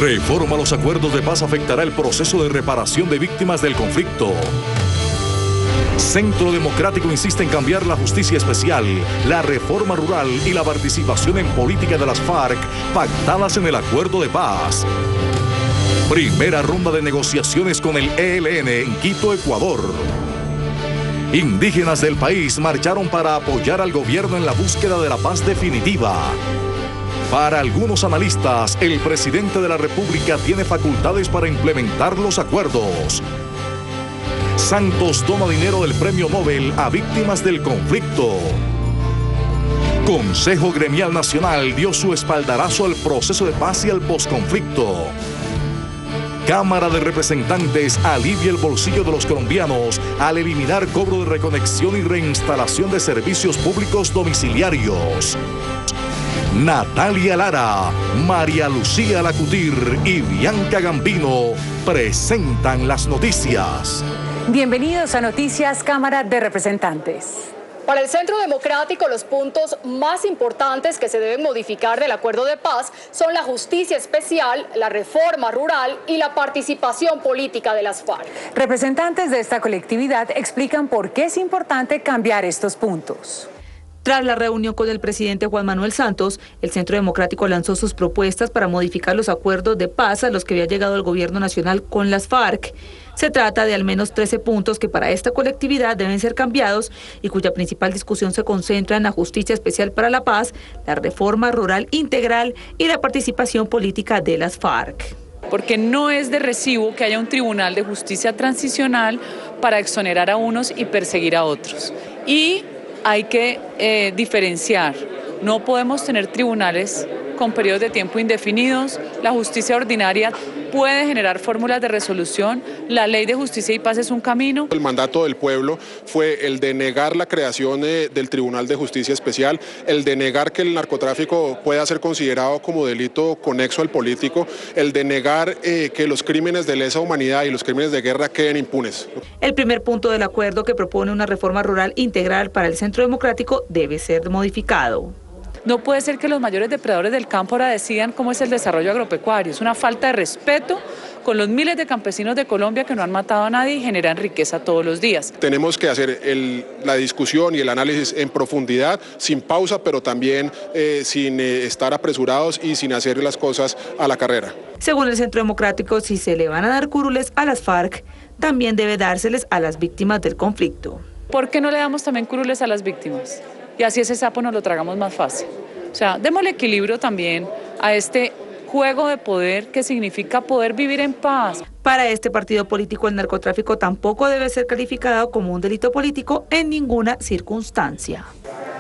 Reforma a los acuerdos de paz afectará el proceso de reparación de víctimas del conflicto. Centro Democrático insiste en cambiar la justicia especial, la reforma rural y la participación en política de las FARC pactadas en el acuerdo de paz. Primera ronda de negociaciones con el ELN en Quito, Ecuador. Indígenas del país marcharon para apoyar al gobierno en la búsqueda de la paz definitiva. Para algunos analistas, el presidente de la República tiene facultades para implementar los acuerdos. Santos dona dinero del Premio Nobel a víctimas del conflicto. Consejo Gremial Nacional dio su espaldarazo al proceso de paz y al posconflicto. Cámara de Representantes alivia el bolsillo de los colombianos al eliminar cobro de reconexión y reinstalación de servicios públicos domiciliarios. Natalia Lara, María Lucía Lacutir y Bianca Gambino presentan las noticias. Bienvenidos a Noticias Cámara de Representantes. Para el Centro Democrático, los puntos más importantes que se deben modificar del acuerdo de paz son la justicia especial, la reforma rural y la participación política de las FARC. Representantes de esta colectividad explican por qué es importante cambiar estos puntos. Tras la reunión con el presidente Juan Manuel Santos, el Centro Democrático lanzó sus propuestas para modificar los acuerdos de paz a los que había llegado el gobierno nacional con las FARC. Se trata de al menos 13 puntos que para esta colectividad deben ser cambiados y cuya principal discusión se concentra en la justicia especial para la paz, la reforma rural integral y la participación política de las FARC. Porque no es de recibo que haya un tribunal de justicia transicional para exonerar a unos y perseguir a otros. Y hay que diferenciar. No podemos tener tribunales con periodos de tiempo indefinidos. La justicia ordinaria puede generar fórmulas de resolución. La ley de justicia y paz es un camino. El mandato del pueblo fue el de negar la creación del Tribunal de Justicia Especial, el de negar que el narcotráfico pueda ser considerado como delito conexo al político, el de negar que los crímenes de lesa humanidad y los crímenes de guerra queden impunes. El primer punto del acuerdo, que propone una reforma rural integral para el Centro Democrático, debe ser modificado. No puede ser que los mayores depredadores del campo ahora decidan cómo es el desarrollo agropecuario. Es una falta de respeto con los miles de campesinos de Colombia que no han matado a nadie y generan riqueza todos los días. Tenemos que hacer la discusión y el análisis en profundidad, sin pausa, pero también sin estar apresurados y sin hacer las cosas a la carrera. Según el Centro Democrático, si se le van a dar curules a las FARC, también debe dárseles a las víctimas del conflicto. ¿Por qué no le damos también curules a las víctimas? Y así ese sapo nos lo tragamos más fácil. O sea, démosle equilibrio también a este juego de poder que significa poder vivir en paz. Para este partido político, el narcotráfico tampoco debe ser calificado como un delito político en ninguna circunstancia.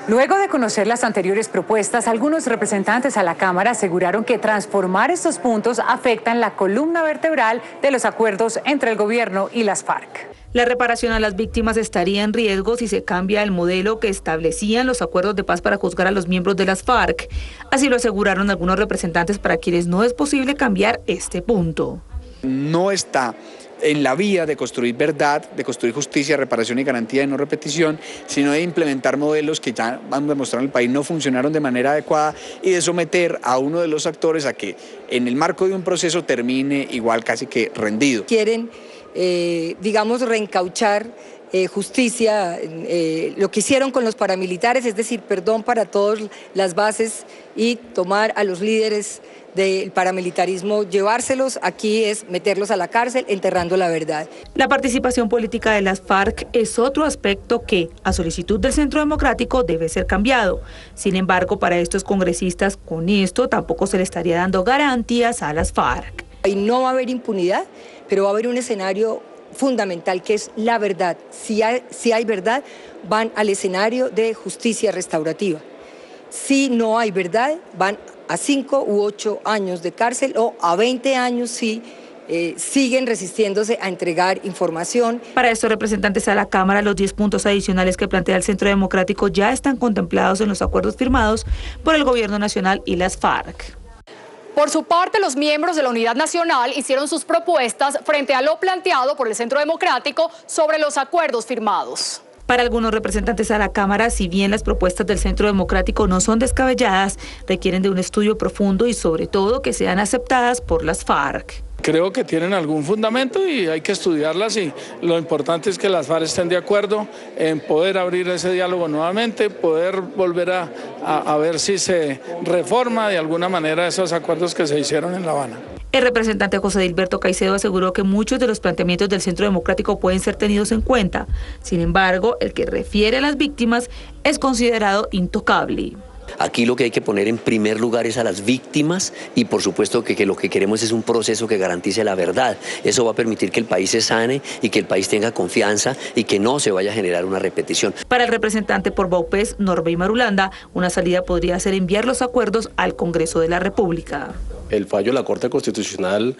Luego de conocer las anteriores propuestas, algunos representantes a la Cámara aseguraron que transformar estos puntos afectan la columna vertebral de los acuerdos entre el gobierno y las FARC. La reparación a las víctimas estaría en riesgo si se cambia el modelo que establecían los acuerdos de paz para juzgar a los miembros de las FARC. Así lo aseguraron algunos representantes, para quienes no es posible cambiar este punto. No está en la vía de construir verdad, de construir justicia, reparación y garantía de no repetición, sino de implementar modelos que ya han demostrado en el país no funcionaron de manera adecuada y de someter a uno de los actores a que en el marco de un proceso termine igual casi que rendido. Quieren digamos, reencauchar justicia, lo que hicieron con los paramilitares, es decir, perdón para todas las bases y tomar a los líderes del paramilitarismo, llevárselos, aquí es meterlos a la cárcel, enterrando la verdad. La participación política de las FARC es otro aspecto que, a solicitud del Centro Democrático, debe ser cambiado. Sin embargo, para estos congresistas, con esto tampoco se le estaría dando garantías a las FARC. Y no va a haber impunidad, pero va a haber un escenario fundamental que es la verdad. Si hay verdad, van al escenario de justicia restaurativa. Si no hay verdad, van a 5 u 8 años de cárcel o a 20 años si siguen resistiéndose a entregar información. Para estos representantes a la Cámara, los 10 puntos adicionales que plantea el Centro Democrático ya están contemplados en los acuerdos firmados por el Gobierno Nacional y las FARC. Por su parte, los miembros de la Unidad Nacional hicieron sus propuestas frente a lo planteado por el Centro Democrático sobre los acuerdos firmados. Para algunos representantes a la Cámara, si bien las propuestas del Centro Democrático no son descabelladas, requieren de un estudio profundo y sobre todo que sean aceptadas por las FARC. Creo que tienen algún fundamento y hay que estudiarlas, y lo importante es que las FARC estén de acuerdo en poder abrir ese diálogo nuevamente, poder volver a ver si se reforma de alguna manera esos acuerdos que se hicieron en La Habana. El representante José Dilberto Caicedo aseguró que muchos de los planteamientos del Centro Democrático pueden ser tenidos en cuenta. Sin embargo, el que refiere a las víctimas es considerado intocable. Aquí lo que hay que poner en primer lugar es a las víctimas y por supuesto que lo que queremos es un proceso que garantice la verdad. Eso va a permitir que el país se sane y que el país tenga confianza y que no se vaya a generar una repetición. Para el representante por Baupés, Norbey Marulanda, una salida podría ser enviar los acuerdos al Congreso de la República. El fallo de la Corte Constitucional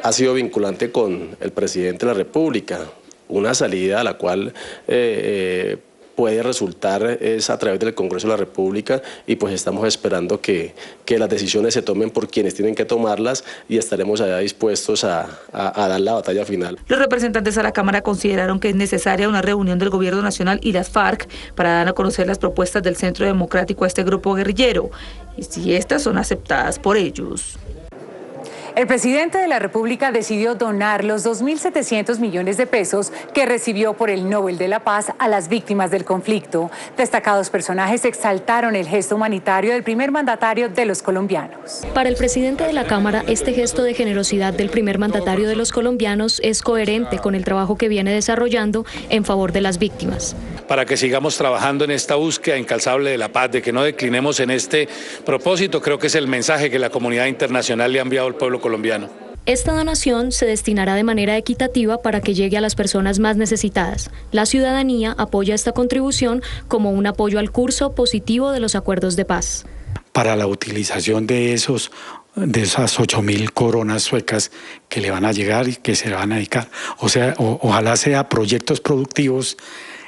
ha sido vinculante con el presidente de la República. Una salida a la cual puede resultar es a través del Congreso de la República, y pues estamos esperando que las decisiones se tomen por quienes tienen que tomarlas y estaremos allá dispuestos a dar la batalla final. Los representantes a la Cámara consideraron que es necesaria una reunión del Gobierno Nacional y las FARC para dar a conocer las propuestas del Centro Democrático a este grupo guerrillero y si estas son aceptadas por ellos. El presidente de la República decidió donar los 2.700 millones de pesos que recibió por el Nobel de la Paz a las víctimas del conflicto. Destacados personajes exaltaron el gesto humanitario del primer mandatario de los colombianos. Para el presidente de la Cámara, este gesto de generosidad del primer mandatario de los colombianos es coherente con el trabajo que viene desarrollando en favor de las víctimas. Para que sigamos trabajando en esta búsqueda incansable de la paz, de que no declinemos en este propósito, creo que es el mensaje que la comunidad internacional le ha enviado al pueblo colombiano. Esta donación se destinará de manera equitativa para que llegue a las personas más necesitadas. La ciudadanía apoya esta contribución como un apoyo al curso positivo de los acuerdos de paz. Para la utilización de esas 8.000 coronas suecas que le van a llegar y que se le van a dedicar. O sea, ojalá sea proyectos productivos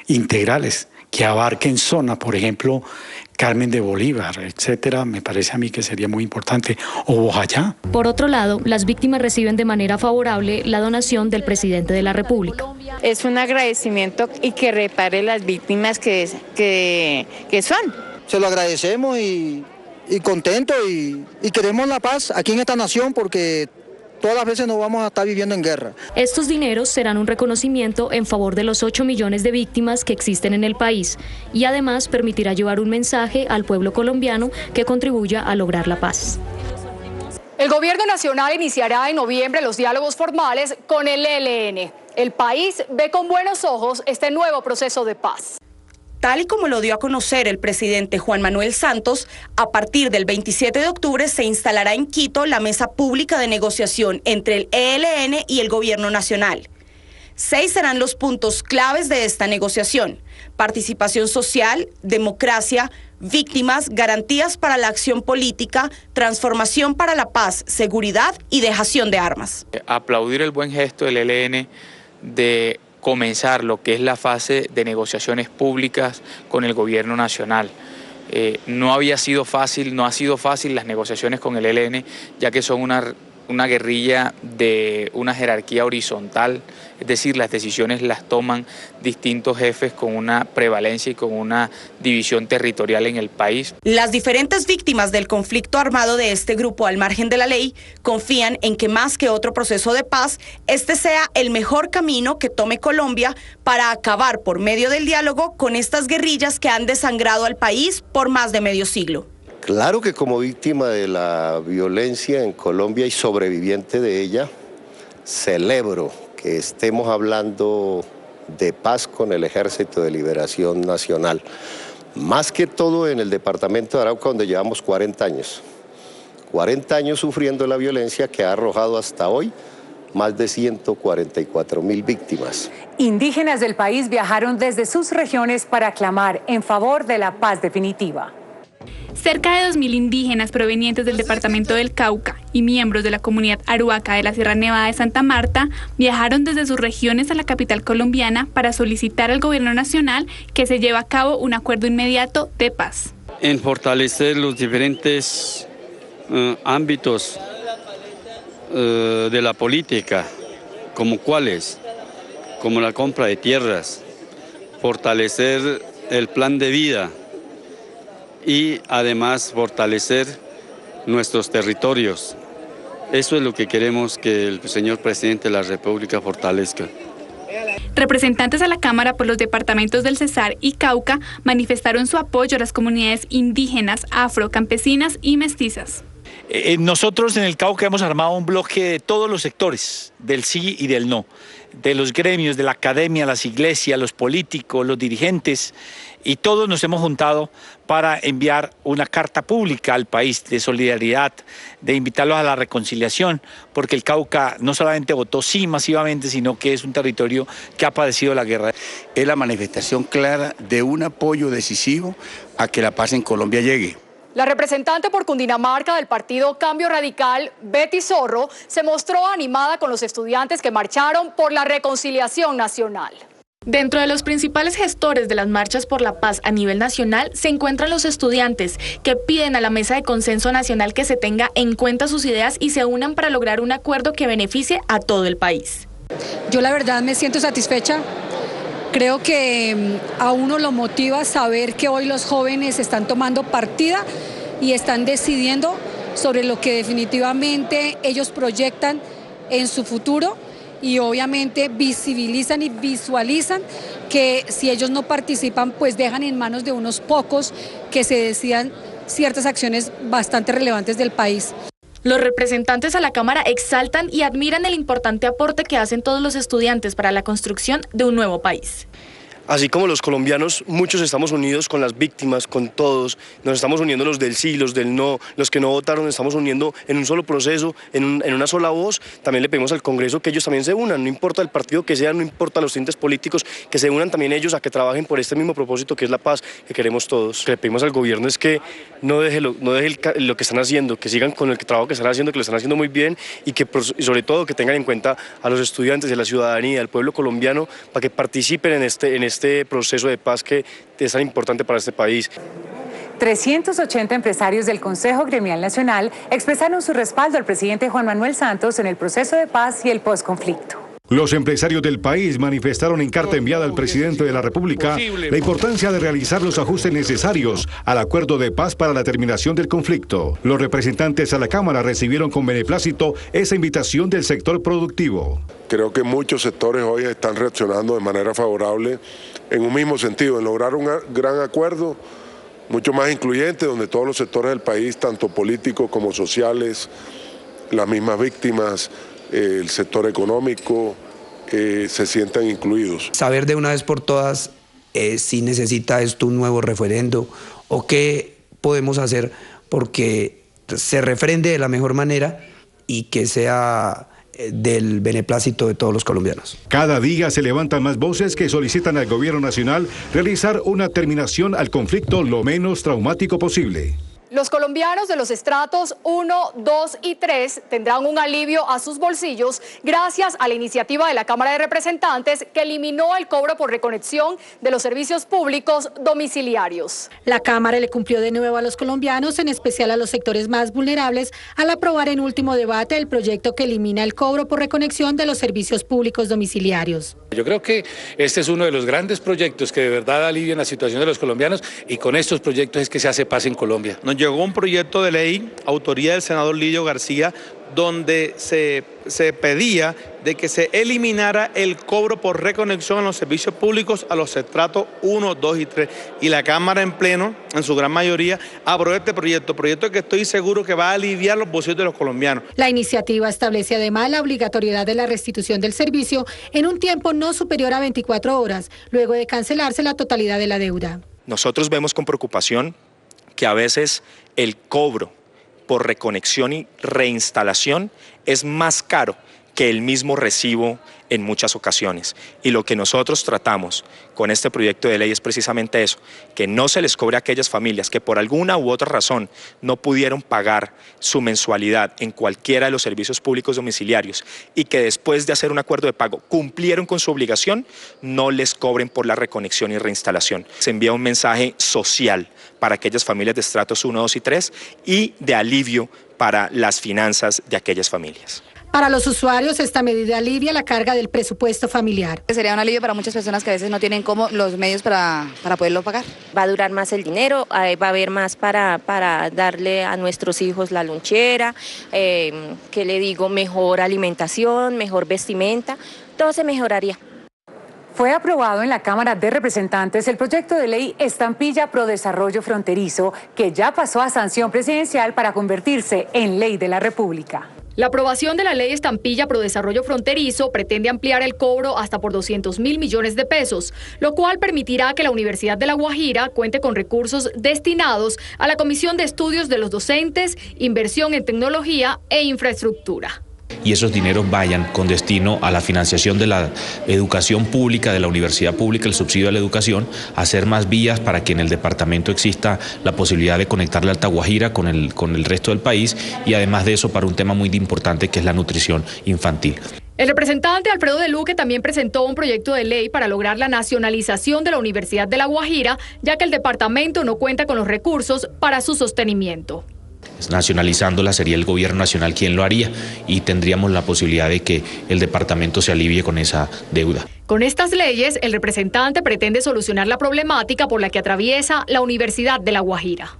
integrales que abarquen zona, por ejemplo, Carmen de Bolívar, etcétera. Me parece a mí que sería muy importante, o Bojayá. Por otro lado, las víctimas reciben de manera favorable la donación del presidente de la República. Es un agradecimiento y que repare las víctimas que son. Se lo agradecemos y contento y queremos la paz aquí en esta nación, porque todas las veces no vamos a estar viviendo en guerra. Estos dineros serán un reconocimiento en favor de los 8 millones de víctimas que existen en el país y además permitirá llevar un mensaje al pueblo colombiano que contribuya a lograr la paz. El gobierno nacional iniciará en noviembre los diálogos formales con el ELN. El país ve con buenos ojos este nuevo proceso de paz. Tal y como lo dio a conocer el presidente Juan Manuel Santos, a partir del 27 de octubre se instalará en Quito la mesa pública de negociación entre el ELN y el gobierno nacional. 6 serán los puntos claves de esta negociación: participación social, democracia, víctimas, garantías para la acción política, transformación para la paz, seguridad y dejación de armas. Aplaudir el buen gesto del ELN de comenzar lo que es la fase de negociaciones públicas con el gobierno nacional. No ha sido fácil las negociaciones con el ELN, ya que son una guerrilla de una jerarquía horizontal, es decir, las decisiones las toman distintos jefes con una prevalencia y con una división territorial en el país. Las diferentes víctimas del conflicto armado de este grupo al margen de la ley confían en que más que otro proceso de paz, este sea el mejor camino que tome Colombia para acabar por medio del diálogo con estas guerrillas que han desangrado al país por más de medio siglo. Claro que como víctima de la violencia en Colombia y sobreviviente de ella, celebro que estemos hablando de paz con el Ejército de Liberación Nacional. Más que todo en el departamento de Arauca, donde llevamos 40 años. 40 años sufriendo la violencia que ha arrojado hasta hoy más de 144.000 víctimas. Indígenas del país viajaron desde sus regiones para clamar en favor de la paz definitiva. Cerca de 2.000 indígenas provenientes del departamento del Cauca y miembros de la comunidad Aruaca de la Sierra Nevada de Santa Marta viajaron desde sus regiones a la capital colombiana para solicitar al gobierno nacional que se lleve a cabo un acuerdo inmediato de paz. En fortalecer los diferentes ámbitos de la política, como cuáles, como la compra de tierras, fortalecer el plan de vida y además fortalecer nuestros territorios. Eso es lo que queremos que el señor presidente de la República fortalezca. Representantes a la Cámara por los departamentos del Cesar y Cauca manifestaron su apoyo a las comunidades indígenas, afro, campesinas y mestizas. Nosotros en el Cauca hemos armado un bloque de todos los sectores, del sí y del no, de los gremios, de la academia, las iglesias, los políticos, los dirigentes, y todos nos hemos juntado para enviar una carta pública al país de solidaridad, de invitarlos a la reconciliación, porque el Cauca no solamente votó sí masivamente, sino que es un territorio que ha padecido la guerra. Es la manifestación clara de un apoyo decisivo a que la paz en Colombia llegue. La representante por Cundinamarca del partido Cambio Radical, Betty Zorro, se mostró animada con los estudiantes que marcharon por la reconciliación nacional. Dentro de los principales gestores de las marchas por la paz a nivel nacional se encuentran los estudiantes, que piden a la Mesa de Consenso Nacional que se tenga en cuenta sus ideas y se unan para lograr un acuerdo que beneficie a todo el país. Yo la verdad me siento satisfecha. Creo que a uno lo motiva saber que hoy los jóvenes están tomando partida y están decidiendo sobre lo que definitivamente ellos proyectan en su futuro, y obviamente visibilizan y visualizan que si ellos no participan, pues dejan en manos de unos pocos que se decidan ciertas acciones bastante relevantes del país. Los representantes a la Cámara exaltan y admiran el importante aporte que hacen todos los estudiantes para la construcción de un nuevo país. Así como los colombianos, muchos estamos unidos con las víctimas, con todos, nos estamos uniendo los del sí, los del no, los que no votaron, nos estamos uniendo en un solo proceso, en una sola voz. También le pedimos al Congreso que ellos también se unan, no importa el partido que sea, no importa los tintes políticos, que se unan también ellos a que trabajen por este mismo propósito que es la paz que queremos todos. Lo que le pedimos al gobierno es que no deje lo que están haciendo, que sigan con el trabajo que están haciendo, que lo están haciendo muy bien, y sobre todo que tengan en cuenta a los estudiantes y a la ciudadanía, al pueblo colombiano, para que participen en este proceso de paz que es tan importante para este país. 380 empresarios del Consejo Gremial Nacional expresaron su respaldo al presidente Juan Manuel Santos en el proceso de paz y el posconflicto. Los empresarios del país manifestaron en carta enviada al presidente de la República la importancia de realizar los ajustes necesarios al acuerdo de paz para la terminación del conflicto. Los representantes a la Cámara recibieron con beneplácito esa invitación del sector productivo. Creo que muchos sectores hoy están reaccionando de manera favorable en un mismo sentido, en lograr un gran acuerdo mucho más incluyente, donde todos los sectores del país, tanto políticos como sociales, las mismas víctimas, el sector económico, se sientan incluidos. Saber de una vez por todas si necesita esto un nuevo referendo o qué podemos hacer porque se refrende de la mejor manera y que sea del beneplácito de todos los colombianos. Cada día se levantan más voces que solicitan al gobierno nacional realizar una terminación al conflicto lo menos traumático posible. Los colombianos de los estratos 1, 2 y 3 tendrán un alivio a sus bolsillos gracias a la iniciativa de la Cámara de Representantes que eliminó el cobro por reconexión de los servicios públicos domiciliarios. La Cámara le cumplió de nuevo a los colombianos, en especial a los sectores más vulnerables, al aprobar en último debate el proyecto que elimina el cobro por reconexión de los servicios públicos domiciliarios. Yo creo que este es uno de los grandes proyectos que de verdad alivian la situación de los colombianos, y con estos proyectos es que se hace paz en Colombia. Nos llegó un proyecto de ley, autoría del senador Lidio García, donde se pedía de que se eliminara el cobro por reconexión en los servicios públicos a los estratos 1, 2 y 3. Y la Cámara en pleno, en su gran mayoría, aprobó este proyecto que estoy seguro que va a aliviar los bolsillos de los colombianos. La iniciativa establece además la obligatoriedad de la restitución del servicio en un tiempo no superior a 24 horas, luego de cancelarse la totalidad de la deuda. Nosotros vemos con preocupación que a veces el cobro por reconexión y reinstalación es más caro que el mismo recibo en muchas ocasiones. Y lo que nosotros tratamos con este proyecto de ley es precisamente eso, que no se les cobre a aquellas familias que por alguna u otra razón no pudieron pagar su mensualidad en cualquiera de los servicios públicos domiciliarios y que después de hacer un acuerdo de pago cumplieron con su obligación, no les cobren por la reconexión y reinstalación. Se envía un mensaje social para aquellas familias de estratos 1, 2 y 3 y de alivio para las finanzas de aquellas familias. Para los usuarios, esta medida alivia la carga del presupuesto familiar. Sería un alivio para muchas personas que a veces no tienen los medios para poderlo pagar. Va a durar más el dinero, va a haber más para darle a nuestros hijos la lonchera, mejor alimentación, mejor vestimenta, todo se mejoraría. Fue aprobado en la Cámara de Representantes el proyecto de ley Estampilla Pro Desarrollo Fronterizo, que ya pasó a sanción presidencial para convertirse en ley de la República. La aprobación de la ley Estampilla Pro Desarrollo Fronterizo pretende ampliar el cobro hasta por 200.000 millones de pesos, lo cual permitirá que la Universidad de La Guajira cuente con recursos destinados a la Comisión de Estudios de los Docentes, inversión en tecnología e infraestructura. Y esos dineros vayan con destino a la financiación de la educación pública, de la universidad pública, el subsidio a la educación, hacer más vías para que en el departamento exista la posibilidad de conectar la Alta Guajira con el resto del país y además de eso para un tema muy importante que es la nutrición infantil. El representante Alfredo de Luque también presentó un proyecto de ley para lograr la nacionalización de la Universidad de La Guajira, ya que el departamento no cuenta con los recursos para su sostenimiento. Nacionalizándola sería el gobierno nacional quien lo haría y tendríamos la posibilidad de que el departamento se alivie con esa deuda. Con estas leyes, el representante pretende solucionar la problemática por la que atraviesa la Universidad de La Guajira.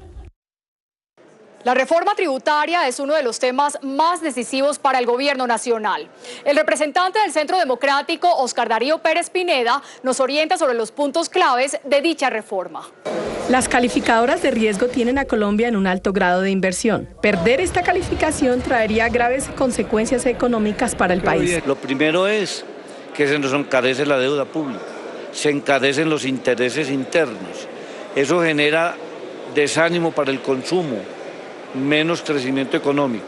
La reforma tributaria es uno de los temas más decisivos para el gobierno nacional. El representante del Centro Democrático, Oscar Darío Pérez Pineda, nos orienta sobre los puntos claves de dicha reforma. Las calificadoras de riesgo tienen a Colombia en un alto grado de inversión. Perder esta calificación traería graves consecuencias económicas para el país. Lo primero es que se nos encarece la deuda pública, se encarecen los intereses internos. Eso genera desánimo para el consumo, menos crecimiento económico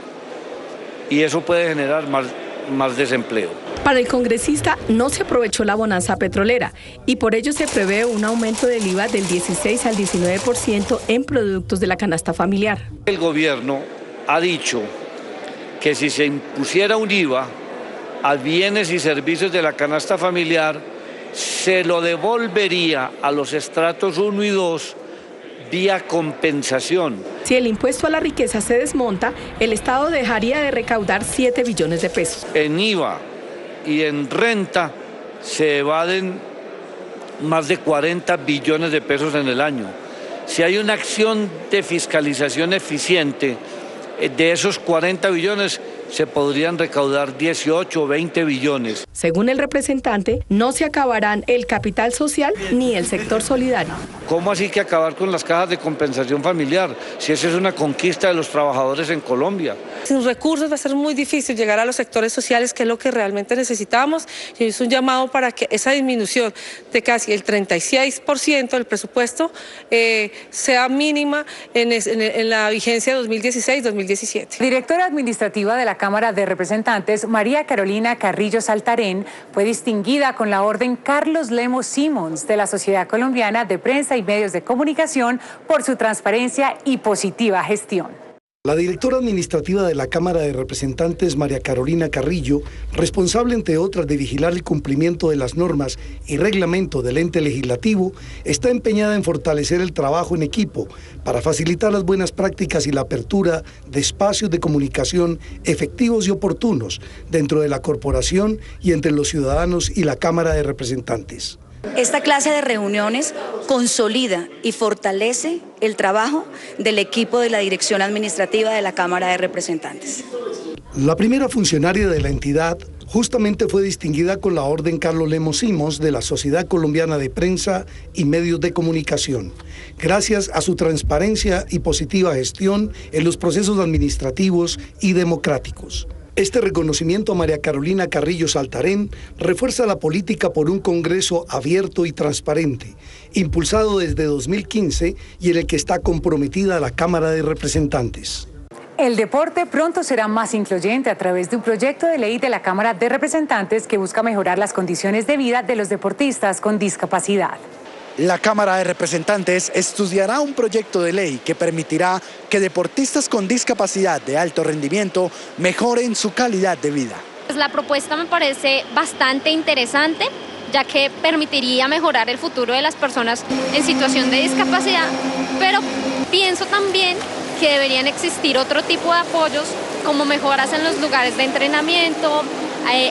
y eso puede generar más desempleo. Para el congresista no se aprovechó la bonanza petrolera y por ello se prevé un aumento del IVA del 16 al 19% en productos de la canasta familiar. El gobierno ha dicho que si se impusiera un IVA a bienes y servicios de la canasta familiar, se lo devolvería a los estratos 1 y 2 vía compensación. Si el impuesto a la riqueza se desmonta, el Estado dejaría de recaudar 7 billones de pesos. En IVA y en renta se evaden más de 40 billones de pesos en el año. Si hay una acción de fiscalización eficiente, de esos 40 billones se podrían recaudar 18 o 20 billones. Según el representante, no se acabarán el capital social ni el sector solidario. ¿Cómo así que acabar con las cajas de compensación familiar? Si esa es una conquista de los trabajadores en Colombia. Sin recursos va a ser muy difícil llegar a los sectores sociales, que es lo que realmente necesitamos. Y es un llamado para que esa disminución de casi el 36% del presupuesto sea mínima en la vigencia 2016-2017. Directora administrativa de la Cámara de Representantes, María Carolina Carrillo Saltarén, fue distinguida con la Orden Carlos Lemos Simons de la Sociedad Colombiana de Prensa y Medios de Comunicación por su transparencia y positiva gestión. La directora administrativa de la Cámara de Representantes, María Carolina Carrillo, responsable entre otras de vigilar el cumplimiento de las normas y reglamento del ente legislativo, está empeñada en fortalecer el trabajo en equipo para facilitar las buenas prácticas y la apertura de espacios de comunicación efectivos y oportunos dentro de la corporación y entre los ciudadanos y la Cámara de Representantes. Esta clase de reuniones consolida y fortalece el trabajo del equipo de la Dirección Administrativa de la Cámara de Representantes. La primera funcionaria de la entidad justamente fue distinguida con la Orden Carlos Lemos Simons de la Sociedad Colombiana de Prensa y Medios de Comunicación, gracias a su transparencia y positiva gestión en los procesos administrativos y democráticos. Este reconocimiento a María Carolina Carrillo Saltarén refuerza la política por un Congreso abierto y transparente, impulsado desde 2015 y en el que está comprometida la Cámara de Representantes. El deporte pronto será más incluyente a través de un proyecto de ley de la Cámara de Representantes que busca mejorar las condiciones de vida de los deportistas con discapacidad. La Cámara de Representantes estudiará un proyecto de ley que permitirá que deportistas con discapacidad de alto rendimiento mejoren su calidad de vida. La propuesta me parece bastante interesante, ya que permitiría mejorar el futuro de las personas en situación de discapacidad, pero pienso también que deberían existir otro tipo de apoyos como mejoras en los lugares de entrenamiento,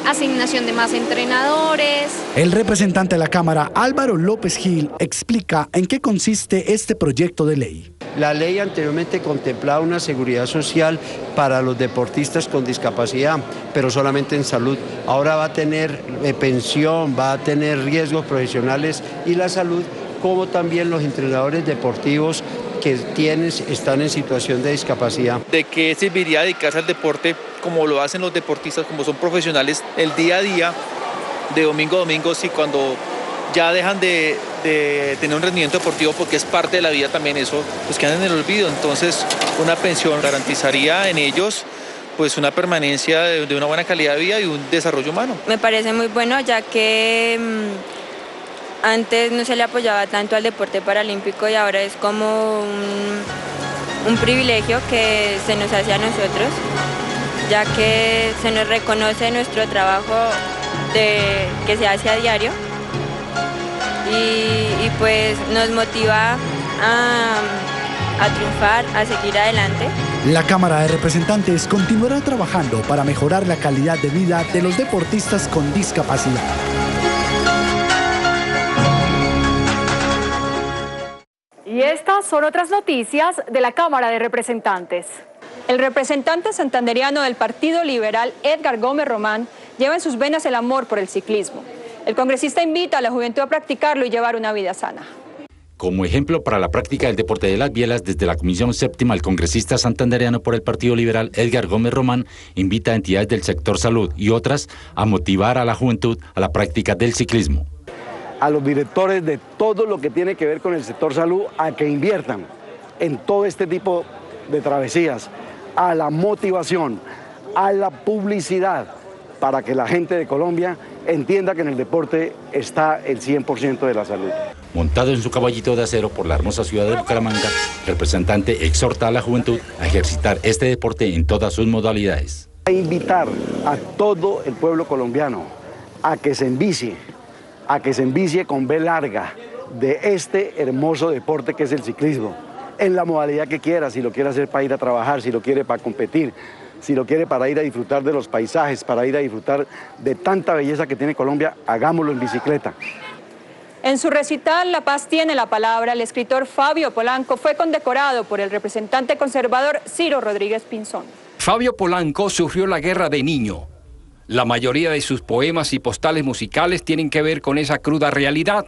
asignación de más entrenadores. El representante de la Cámara, Álvaro López Gil, explica en qué consiste este proyecto de ley. La ley anteriormente contemplaba una seguridad social para los deportistas con discapacidad, pero solamente en salud. Ahora va a tener pensión, va a tener riesgos profesionales y la salud, como también los entrenadores deportivos que están en situación de discapacidad. ¿De qué serviría dedicarse al deporte como lo hacen los deportistas, como son profesionales, el día a día, de domingo a domingo, si cuando ya dejan de tener un rendimiento deportivo, porque es parte de la vida también eso, pues quedan en el olvido? Entonces una pensión garantizaría en ellos pues una permanencia de una buena calidad de vida y un desarrollo humano. Me parece muy bueno, ya que antes no se le apoyaba tanto al deporte paralímpico y ahora es como un privilegio que se nos hace a nosotros, ya que se nos reconoce nuestro trabajo que se hace a diario y pues nos motiva a triunfar, a seguir adelante. La Cámara de Representantes continuará trabajando para mejorar la calidad de vida de los deportistas con discapacidad. Y estas son otras noticias de la Cámara de Representantes. El representante santandereano del Partido Liberal, Edgar Gómez Román, lleva en sus venas el amor por el ciclismo. El congresista invita a la juventud a practicarlo y llevar una vida sana. Como ejemplo para la práctica del deporte de las bielas, desde la Comisión Séptima, el congresista santandereano por el Partido Liberal, Edgar Gómez Román, invita a entidades del sector salud y otras a motivar a la juventud a la práctica del ciclismo. A los directores de todo lo que tiene que ver con el sector salud a que inviertan en todo este tipo de travesías, a la motivación, a la publicidad, para que la gente de Colombia entienda que en el deporte está el 100% de la salud. Montado en su caballito de acero por la hermosa ciudad de Bucaramanga, el representante exhorta a la juventud a ejercitar este deporte en todas sus modalidades. A invitar a todo el pueblo colombiano a que se envicie con B larga de este hermoso deporte que es el ciclismo, en la modalidad que quiera, si lo quiere hacer para ir a trabajar, si lo quiere para competir, si lo quiere para ir a disfrutar de los paisajes, para ir a disfrutar de tanta belleza que tiene Colombia, hagámoslo en bicicleta. En su recital La Paz tiene la palabra, el escritor Fabio Polanco fue condecorado por el representante conservador Ciro Rodríguez Pinzón. Fabio Polanco sufrió la guerra de niño. La mayoría de sus poemas y postales musicales tienen que ver con esa cruda realidad,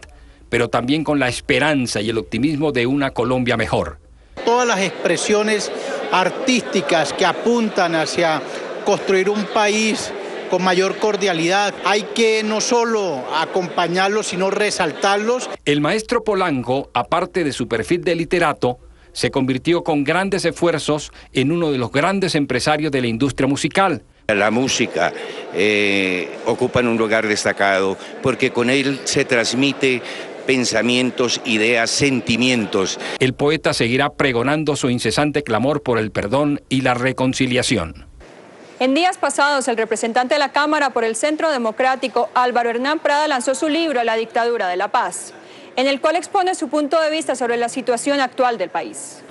pero también con la esperanza y el optimismo de una Colombia mejor. Todas las expresiones artísticas que apuntan hacia construir un país con mayor cordialidad, hay que no solo acompañarlos, sino resaltarlos. El maestro Polanco, aparte de su perfil de literato, se convirtió con grandes esfuerzos en uno de los grandes empresarios de la industria musical. La música ocupa un lugar destacado porque con él se transmite pensamientos, ideas, sentimientos. El poeta seguirá pregonando su incesante clamor por el perdón y la reconciliación. En días pasados, el representante de la Cámara por el Centro Democrático, Álvaro Hernán Prada, lanzó su libro La dictadura de la paz, en el cual expone su punto de vista sobre la situación actual del país.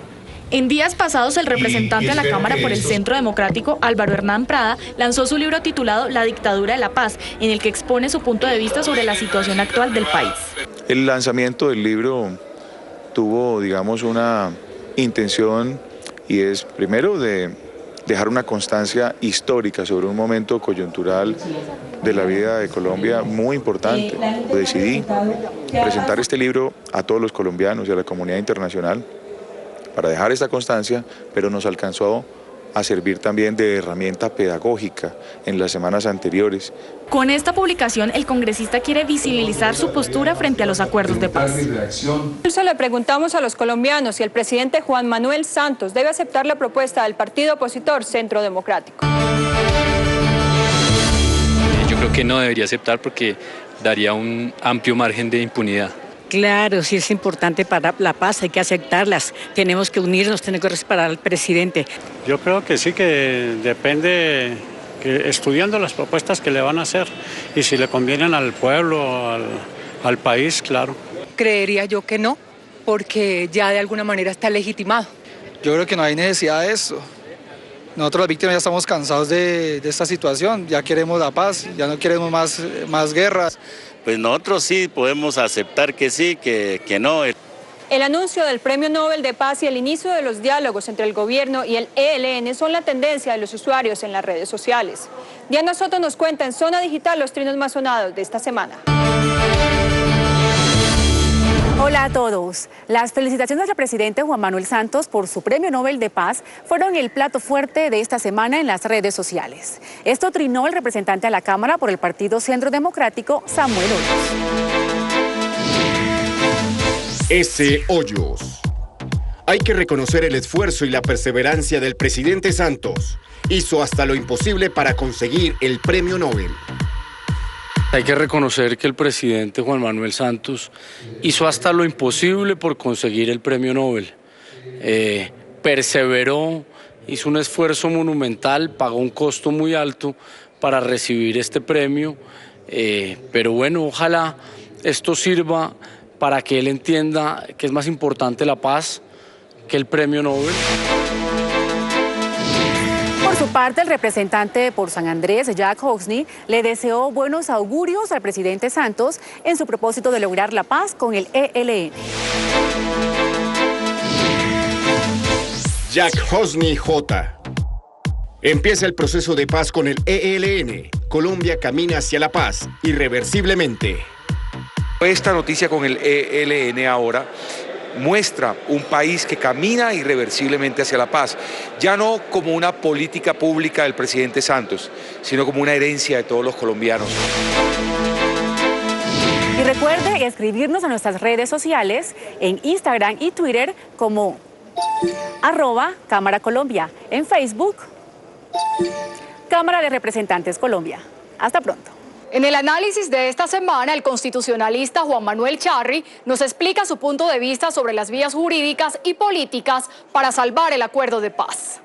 En días pasados, el representante de la Cámara por el Centro Democrático, Álvaro Hernán Prada, lanzó su libro titulado La dictadura de la paz, en el que expone su punto de vista sobre la situación actual del país. El lanzamiento del libro tuvo, digamos, una intención y es, primero, de dejar una constancia histórica sobre un momento coyuntural de la vida de Colombia muy importante. Decidí presentar este libro a todos los colombianos y a la comunidad internacional para dejar esta constancia, pero nos alcanzó a servir también de herramienta pedagógica en las semanas anteriores. Con esta publicación, el congresista quiere visibilizar su postura frente a los acuerdos de paz. Incluso le preguntamos a los colombianos si el presidente Juan Manuel Santos debe aceptar la propuesta del partido opositor Centro Democrático. Yo creo que no debería aceptar porque daría un amplio margen de impunidad. Claro, sí es importante para la paz, hay que aceptarlas, tenemos que unirnos, tenemos que respetar al presidente. Yo creo que sí, que depende, que estudiando las propuestas que le van a hacer y si le convienen al pueblo, al país, claro. Creería yo que no, porque ya de alguna manera está legitimado. Yo creo que no hay necesidad de eso, Nosotros las víctimas ya estamos cansados de esta situación, ya queremos la paz, ya no queremos más guerras. Pues nosotros sí podemos aceptar que sí, que no. El anuncio del Premio Nobel de Paz y el inicio de los diálogos entre el gobierno y el ELN son la tendencia de los usuarios en las redes sociales. Diana Soto nos cuenta en Zona Digital los trinos más sonados de esta semana. Hola a todos. Las felicitaciones al presidente Juan Manuel Santos por su Premio Nobel de Paz fueron el plato fuerte de esta semana en las redes sociales. Esto trinó el representante a la Cámara por el Partido Centro Democrático, Samuel Hoyos. Hay que reconocer el esfuerzo y la perseverancia del presidente Santos. Hizo hasta lo imposible para conseguir el Premio Nobel. Hay que reconocer que el presidente Juan Manuel Santos hizo hasta lo imposible por conseguir el Premio Nobel. Perseveró, hizo un esfuerzo monumental, pagó un costo muy alto para recibir este premio, pero bueno, ojalá esto sirva para que él entienda que es más importante la paz que el Premio Nobel. Por su parte, el representante por San Andrés, Jack Hosny, le deseó buenos augurios al presidente Santos en su propósito de lograr la paz con el ELN. Jack Hosny J. Empieza el proceso de paz con el ELN. Colombia camina hacia la paz, irreversiblemente. Esta noticia con el ELN ahora muestra un país que camina irreversiblemente hacia la paz, ya no como una política pública del presidente Santos, sino como una herencia de todos los colombianos. Y recuerde escribirnos a nuestras redes sociales en Instagram y Twitter como @Cámara Colombia, en Facebook Cámara de Representantes Colombia. Hasta pronto. En el análisis de esta semana, el constitucionalista Juan Manuel Charri nos explica su punto de vista sobre las vías jurídicas y políticas para salvar el acuerdo de paz.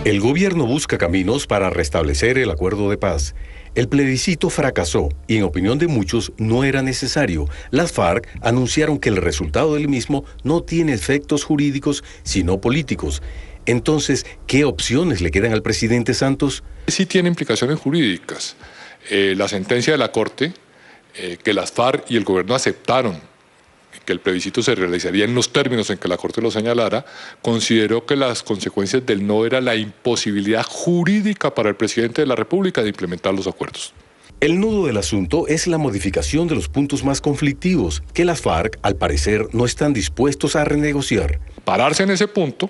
El gobierno busca caminos para restablecer el acuerdo de paz. El plebiscito fracasó y en opinión de muchos no era necesario. Las FARC anunciaron que el resultado del mismo no tiene efectos jurídicos sino políticos. Entonces, ¿qué opciones le quedan al presidente Santos? Sí tiene implicaciones jurídicas. La sentencia de la Corte, que las FARC y el gobierno aceptaron que el plebiscito se realizaría en los términos en que la Corte lo señalara, consideró que las consecuencias del no era la imposibilidad jurídica para el presidente de la República de implementar los acuerdos. El nudo del asunto es la modificación de los puntos más conflictivos, que las FARC, al parecer, no están dispuestos a renegociar. Pararse en ese punto,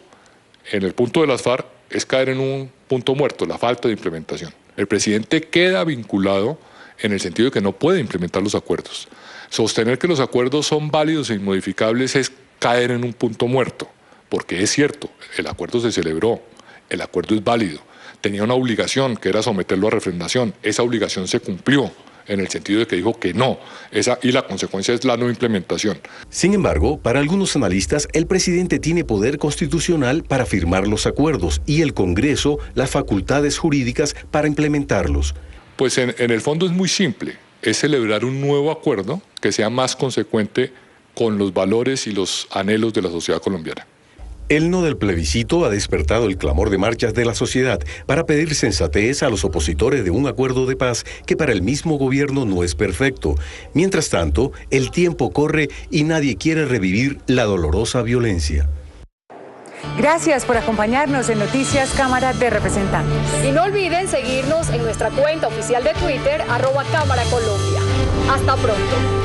en el punto de las FARC, es caer en un punto muerto, la falta de implementación. El presidente queda vinculado en el sentido de que no puede implementar los acuerdos. Sostener que los acuerdos son válidos e inmodificables es caer en un punto muerto, porque es cierto, el acuerdo se celebró, el acuerdo es válido, tenía una obligación que era someterlo a refrendación, esa obligación se cumplió en el sentido de que dijo que no, y la consecuencia es la no implementación. Sin embargo, para algunos analistas, el presidente tiene poder constitucional para firmar los acuerdos y el Congreso las facultades jurídicas para implementarlos. Pues en el fondo es muy simple, es celebrar un nuevo acuerdo que sea más consecuente con los valores y los anhelos de la sociedad colombiana. El no del plebiscito ha despertado el clamor de marchas de la sociedad para pedir sensatez a los opositores de un acuerdo de paz que para el mismo gobierno no es perfecto. Mientras tanto, el tiempo corre y nadie quiere revivir la dolorosa violencia. Gracias por acompañarnos en Noticias Cámara de Representantes. Y no olviden seguirnos en nuestra cuenta oficial de Twitter, @Cámara Colombia. Hasta pronto.